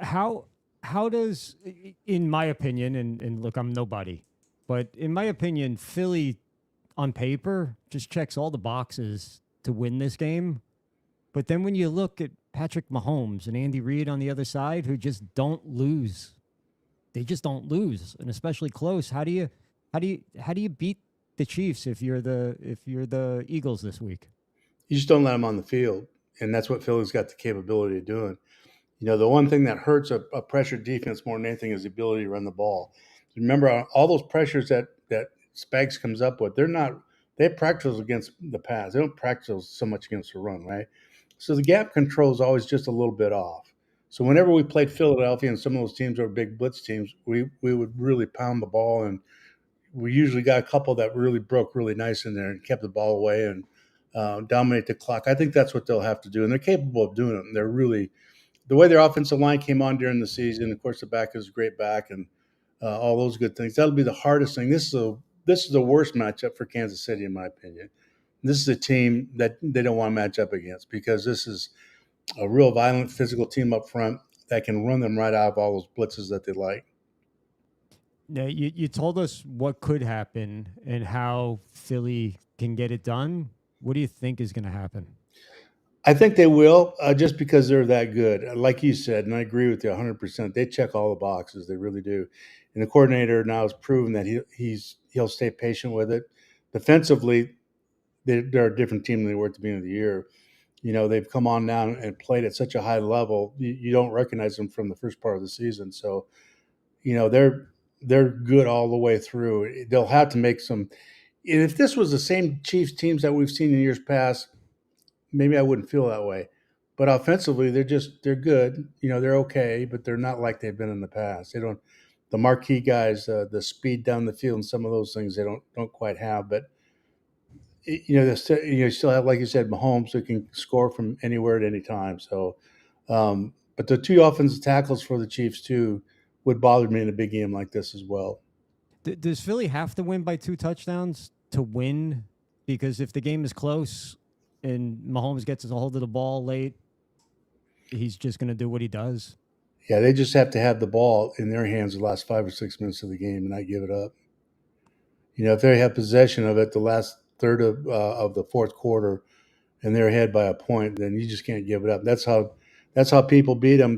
How how does, in my opinion, and look, I'm nobody, but in my opinion, Philly on paper just checks all the boxes to win this game. But then when you look at Patrick Mahomes and Andy Reid on the other side, who just don't lose, they just don't lose, and especially close. How do you beat the Chiefs if you're the Eagles this week? You just don't let them on the field, and that's what Philly's got the capability of doing. The one thing that hurts a pressured defense more than anything is the ability to run the ball. Remember, all those pressures that Spags comes up with, they practice against the pass. They don't practice so much against the run, right? So the gap control is always just a little bit off. So whenever we played Philadelphia and some of those teams are big blitz teams, we would really pound the ball, and we usually got a couple that really broke really nice in there and kept the ball away and dominate the clock. I think that's what they'll have to do, and they're capable of doing it. And they're really the way their offensive line came on during the season. Of course, the back is a great back, and all those good things. That'll be the hardest thing. This is the worst matchup for Kansas City, in my opinion. This is a team that they don't want to match up against because this is a real violent, physical team up front that can run them right out of all those blitzes that they like. Now, you told us what could happen and how Philly can get it done. What do you think is going to happen? I think they will, just because they're that good. Like you said, and I agree with you 100%. They check all the boxes. They really do. And the coordinator now has proven that he'll stay patient with it. Defensively, they're a different team than they were at the beginning of the year. They've come on now and played at such a high level. You don't recognize them from the first part of the season. So, they're good all the way through. They'll have to make some. If this was the same Chiefs teams that we've seen in years past, maybe I wouldn't feel that way. But offensively, they're good. They're okay, but they're not like they've been in the past. They don't the marquee guys, the speed down the field, and some of those things they don't quite have. But you still have, like you said, Mahomes, who can score from anywhere at any time. So, but the two offensive tackles for the Chiefs too would bother me in a big game like this as well. Does Philly have to win by 2 touchdowns to win? Because if the game is close and Mahomes gets a hold of the ball late, he's just going to do what he does. Yeah, they just have to have the ball in their hands the last 5 or 6 minutes of the game and not give it up. If they have possession of it the last third of the fourth quarter and they're ahead by a point, then you just can't give it up. That's how people beat them.